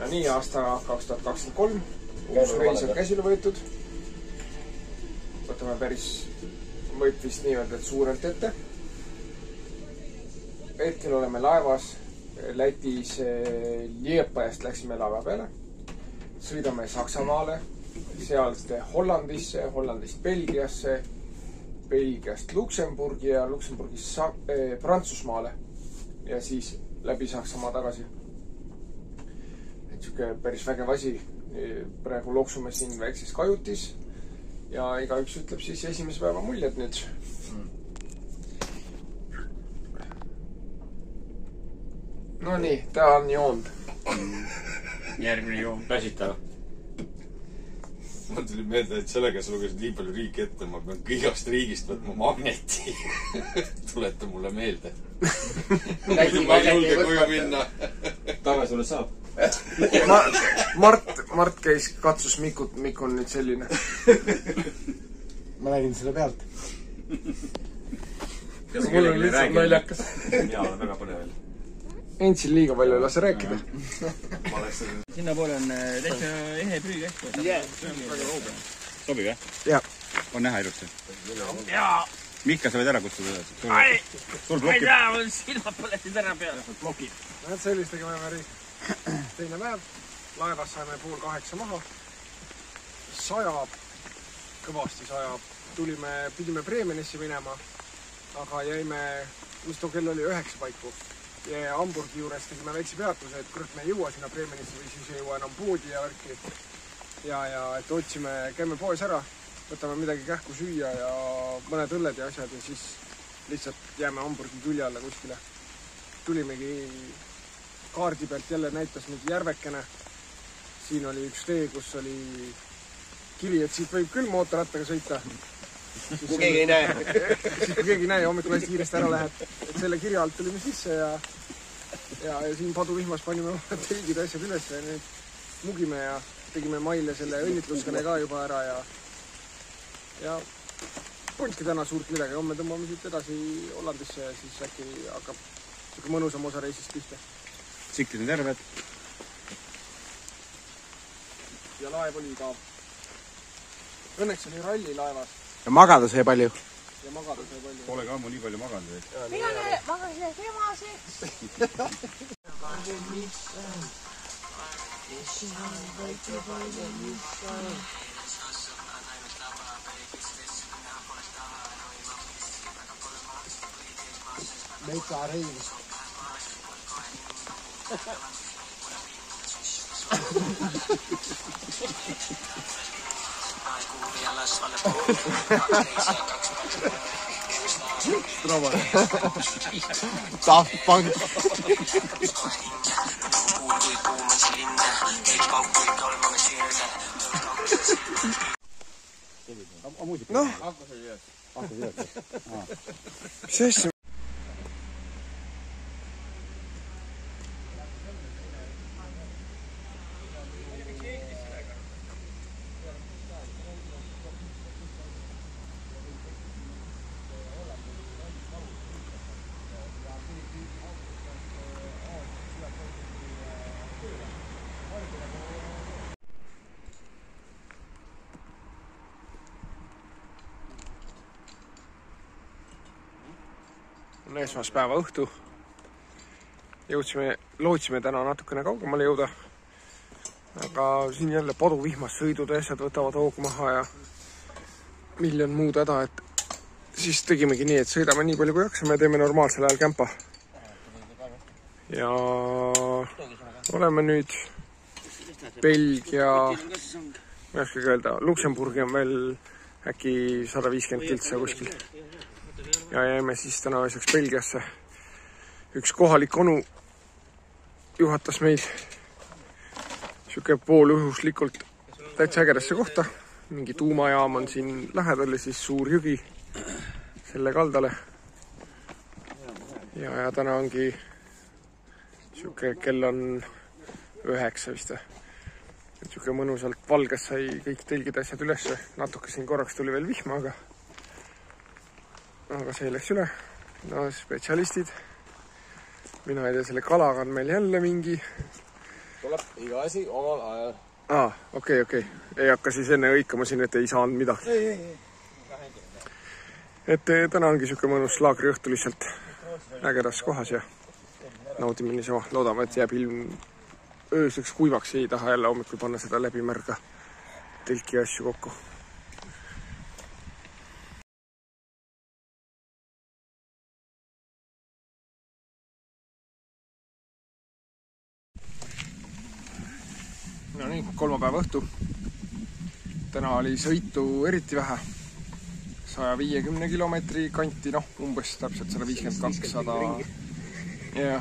Ja nii aasta 2023. Uus reis on käsile võetud. Võtame päris, võib vist nii öelda, et suurelt ette. Hetkel oleme laevas. Lätis Liepajast läksime laeva peale. Sõidame Saksamaale, sealt Hollandisse, Hollandist Belgiasse, Belgiast Luksemburgi ja Luksemburgist Prantsusmaale ja siis läbi Saksamaa tagasi. Et siuke päris vägev asi. Praegu loksume siin väikses kajutis ja igaüks ütleb siis esimese päeva muljed nüüd. No nii, ta on joond. Järgmine joon, pääsitav. Ma tuli meelde, et sellega sa lugesid nii palju riiki ette, ma pean igast riigist võtma magneti. Tuleta mulle meelde. Ma ei julge koju minna. Taga sulle saab. Mart käis katsus Mikk on nüüd selline. Ma nägin selle pealt. Mul on lihtsalt naljakas. Jaa, väga põnev veel. Entsil liiga palju ei lase rääkida. Sinna poole on täitsa ehe püüg äkki. Sobib, jah? Jah. On näha ilusti. Jaa. Mihka, sa võid ära kutsuda. Ai, ma ei tea, mul silmad põlesid ära peale. Blokid. Näed, sellistega me vääri. Teine päev. Laevas saime 7:30 maha. Sajab. Kõvasti sajab. Pidime Bremenisse minema. Aga jäime, mis too kell oli 9 paiku. Ja Hamburgi juures tegime väikse peatuse, et kurat me ei jõua sinna Bremenisse või siis ei jõua enam poodi ja värki. Ja et otsime, käime poes ära, võtame midagi kähku süüa ja mõned õlled ja asjad ja siis lihtsalt jääme Hamburgi külje alla kuskile. Tulimegi kaardi pealt jälle näitas mingi järvekene. Siin oli üks tee, kus oli kiri, et siit võib küll mootorrattaga sõita. Kui keegi ei näe. Siis kui keegi ei näe ja hommikul hästi kiiresti ära lähed. Et selle kirja alt tulime sisse ja siin paduvihmas panime telgid asjad üles ja nüüd mugime ja tegime Maile selle õnnitluskane ka juba ära ja polnudki täna suurt midagi. Homme tõmbame siit edasi Hollandisse ja siis äkki hakkab siuke mõnusam osa reisist pihta. Siklid on terved. Ja laev oli ka. Õnneks oli ralli laevas. Ja magada sai palju. Ja magada sai palju. Pole ka ammu nii palju maganud. Mina magasin temaseks. Metsa reis. Daft Punk. Noh, mis asja? On esmaspäeva õhtu. Lootsime täna natukene kaugemale jõuda. Aga siin jälle paduvihmas sõidud ja asjad võtavad hoogu maha ja miljon muud häda, et siis tegimegi nii, et sõidame nii palju kui jaksame ja teeme normaalsel ajal kämpa. Ja oleme nüüd Belgia, ma ei oskagi öelda, Luksemburgi on veel äkki 150 kiltsa kuskil. Ja jäime siis täna ööseks Belgiasse. Üks kohalik onu juhatas meil siuke poolõhuslikult täitsa ägedasse kohta. Mingi tuumajaam on siin lähedal ja siis suur jõgi selle kaldale. Ja täna ongi siuke kell on 9 vist. Siuke mõnusalt valges sai kõik telgid asjad üles. Natuke siin korraks tuli veel vihma, aga see läks üle. No, spetsialistid. Mina ei tea, selle kalaga on meil jälle mingi tuleb iga asi omal ajal. Okei. Ei hakka siis enne hõikama siin, et ei saanud midagi. Ei. Et täna ongi siuke mõnus laagri õhtu lihtsalt ägedas kohas ja naudime niisama. Loodame, et jääb ilm ööseks kuivaks, ei taha jälle hommikul panna seda läbimärga telki asju kokku. No nii, kolmapäeva õhtu. Täna oli sõitu eriti vähe. 150 kilomeetri kanti, umbes täpselt 152-100. Ja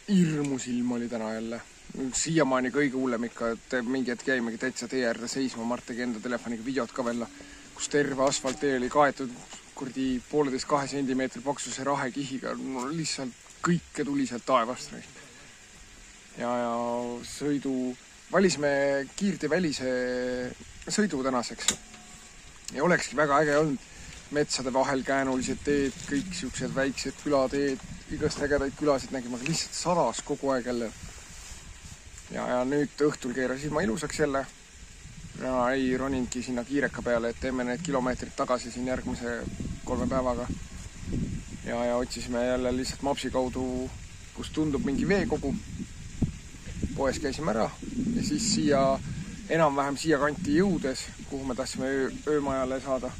hirmus ilm oli täna jälle. Siiamaani kõige hullem ikka, et mingi hetk jäimegi täitsa tee äärde seisma. Mart tegi enda telefoniga videot ka veel, kus terve asfalttee oli kaetud 1,5–2 sentimeetri paksuse rahekihiga. No, lihtsalt kõike tuli sealt taevast. Ja valisime kiirtevälise sõidu tänaseks. Ja olekski väga äge olnud. Metsade vahel käänulised teed, kõik siuksed väiksed külateed, igast ägedaid külasid nägime, aga lihtsalt sadas kogu aeg jälle. Ja nüüd õhtul keerasin ma ilusaks jälle. Ja ei roningi sinna kiireka peale, et teeme need kilomeetrid tagasi siin järgmise 3 päevaga. Ja otsisime jälle lihtsalt mapsi kaudu, kus tundub mingi veekogu. Poes käisime ära ja siis enam-vähem siia kanti jõudes, kuhu me tahtsime öömajale saada.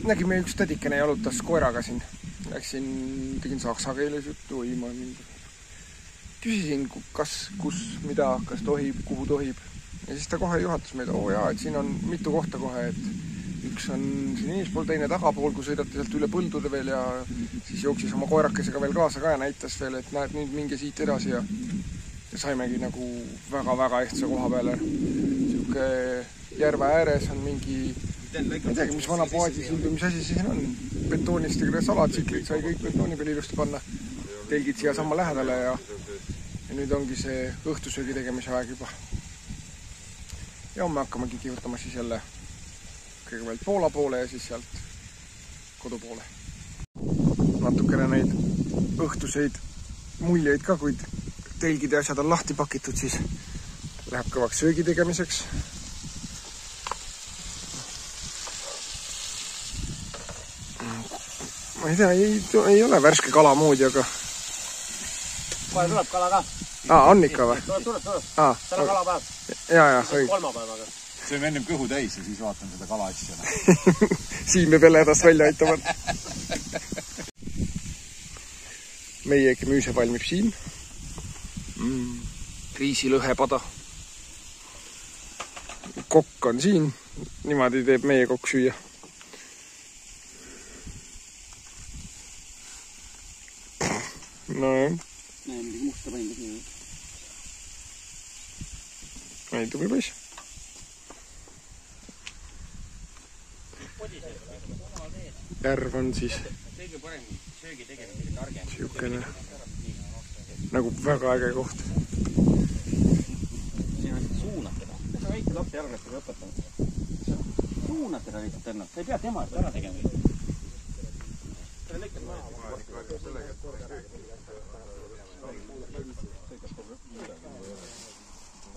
Nägime üks tädikene jalutas koeraga siin. Tegin saksa keeles juttu. Küsisin, kus, mida, kas tohib, kuhu tohib. Ja siis ta kohe juhatas meid, et siin on mitu kohta kohe, et üks on siin eespool, teine tagapool, kui sõidate sealt üle põldude veel ja siis jooksis oma koerakesega veel kaasa ka ja näitas veel, et näed, nüüd minge siit edasi ja saimegi nagu väga-väga ehtsa koha peale. Siuke järve ääres on mingi, ei teagi, mis vana poadisildu, mis asi siin on. Betoonistega salatsikleid sai kõik betooni peal ilusti panna. Telgid siia samma lähedale ja nüüd ongi see õhtusöögi tegemise aeg juba. Ja me hakkamegi kihutama siis jälle kõigepealt Poola poole ja siis sealt kodu poole. Natukene neid õhtuseid muljeid ka, kuid telgid ja asjad on lahti pakitud, siis läheb kõvaks söögi tegemiseks. Ma ei tea, ei ole värske kala moodi, aga... Kohe tuleb kala ka. On ikka või? Tuleb. Täna kalapäev. Ja, õige. Kolmapäevaga. See on ennem kõhu täis ja siis vaatan seda kala asja. Siim peab jälle hädast välja aitama. Meiegi müüse valmib siin. Riisilõhepada. Kokk on siin. Niimoodi teeb meie kokk süüa. No jah. Midagi musta panin siin. Ei tubli poiss. Järv on siis Kõige parem söögi tegemisega targem. siukene nagu väga äge koht. Siin on suunad teda. Sa väike lapsi jalgrattega õpetanud. Suunad teda lihtsalt ennast. Sa ei pea tema eest ära tegema.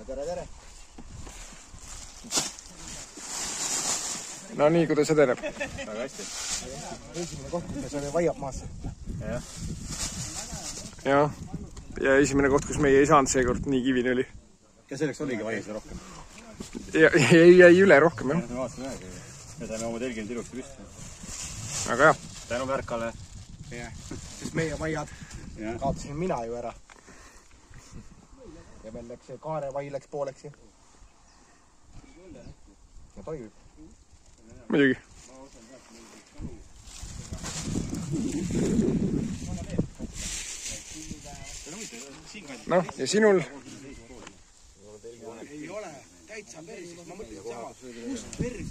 Tere. No nii, kuidas edeneb? Väga hästi. Esimene koht, kus me saime vaiab maasse. Ja esimene koht, kus meie ei saanud seekord, nii kivini oli. Ja selleks oligi vaias rohkem. Ja jäi üle rohkem, jah. Me vaatasin ühegi. Me saime oma telginud ilusti püsti. Aga jah. Tänu Märkale. Sest meie vaiad kaotasin mina ju ära. Ja meil läks see kaarevai läks pooleks. Ja toimub. Muidugi. Noh, ja sinul? Ei ole, täitsa persis. Ma mõtlen sama, kust persis.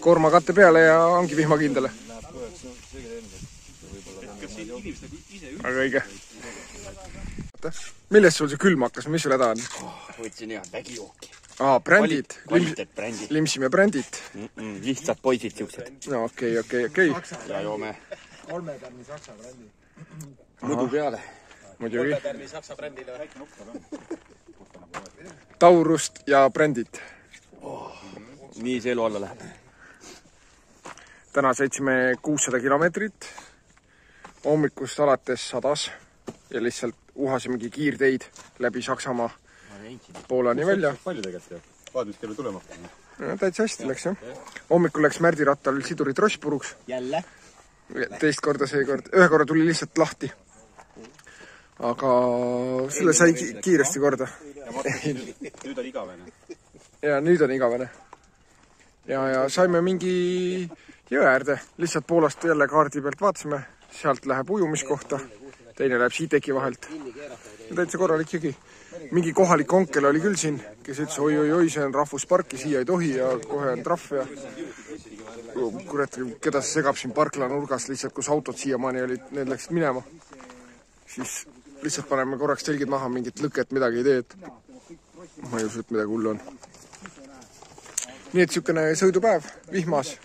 Koorma katte peale ja ongi vihmakindele. Aga õige. Millest sul see külm hakkas? Mis sul häda on? Võtsin hea vägijooki. Brändid. Kvaliteet brändid. Limsime brändid. Lihtsad poisid siuksed. No okei. Ja joome 3 tärni saksa brändi. mudu peale. muidugi. Saksa brändile. Taurust ja brändid. Nii see elu alla läheb. Täna sõitsime 600 kilomeetrit. Hommikust alates 100 ja lihtsalt uhasimegi kiirteid läbi Saksamaa Poolani välja. Palju tegelikult jah. Vaadid kelle tulema. Täitsa hästi läks jah. Hommikul läks Märdi rattal siduri tross puruks. Jälle? Teist korda seekord. Ühe korra tuli lihtsalt lahti. Aga selle sai kiiresti korda. Nüüd on igavene. Ja nüüd on igavene. Ja saime mingi jõe äärde. Lihtsalt Poolast jälle kaardi pealt vaatasime. Sealt läheb ujumiskohta. Teine läheb siiteki vahelt. Täitsa korralik jõgi. Mingi kohalik onkel oli küll siin, kes ütles, oi, see on rahvusparki, siia ei tohi ja kohe on trahv ja kurat, keda see segab siin parkla nurgas lihtsalt, kus autod siiamaani olid, need läksid minema. Siis lihtsalt paneme korraks telgid maha, mingit lõket midagi ei tee, et ma ei usu, et midagi hullu on. Nii et sükene sõidupäev, vihmas.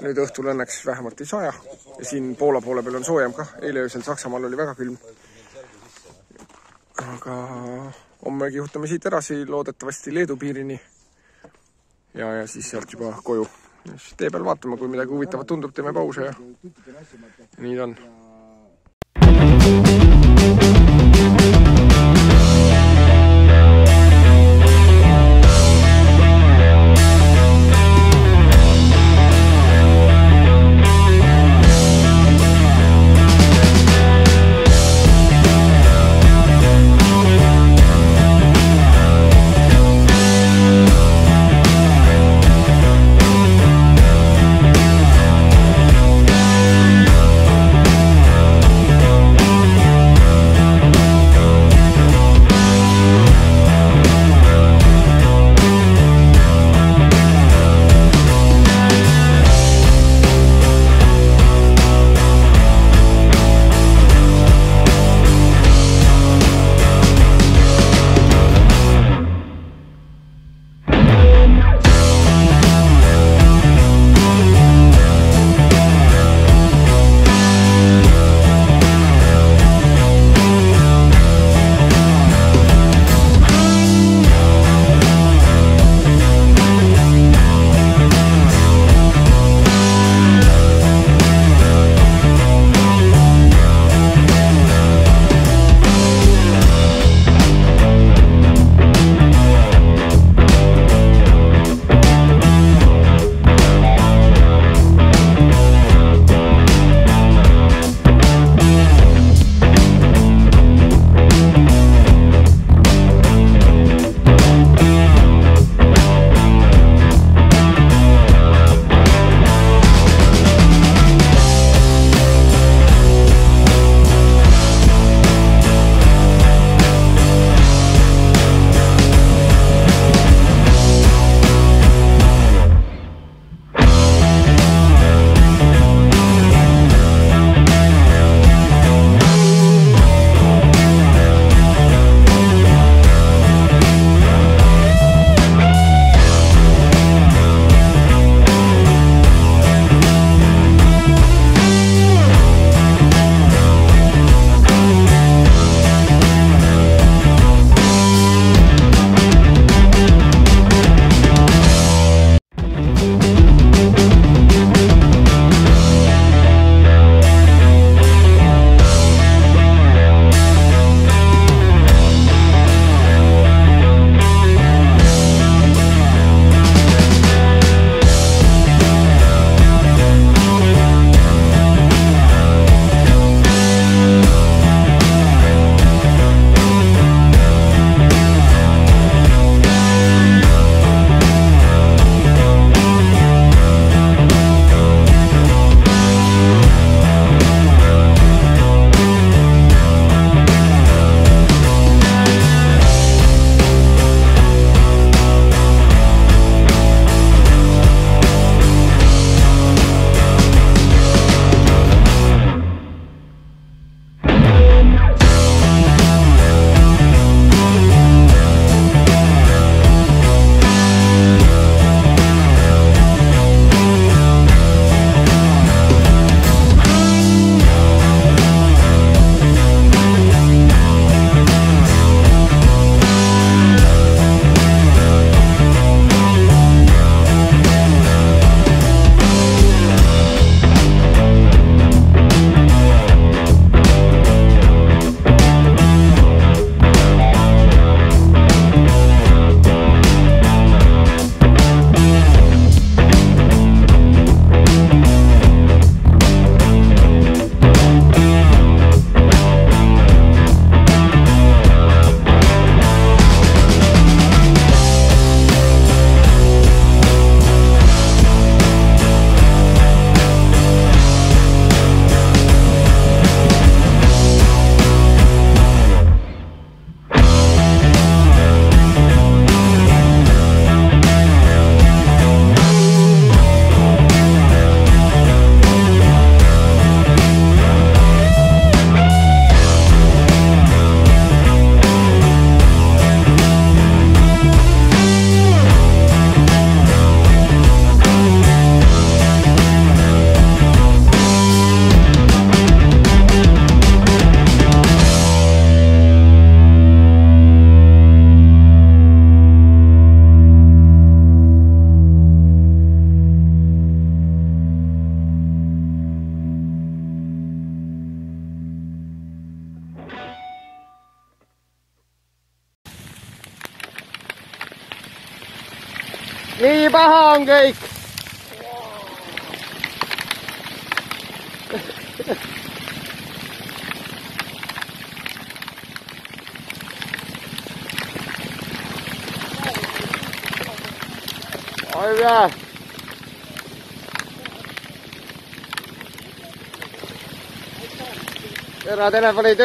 Nüüd õhtul õnneks vähemalt ei saja ja siin Poola poole peal on soojem ka. Eile öösel Saksamaal oli väga külm. Aga homme kihutame siit edasi loodetavasti Leedu piirini ja siis sealt juba koju. Tee peal vaatame, kui midagi huvitavat tundub, teeme pause ja nii ta on. nii paha on kõik. Oi vielä. Kerran telefoni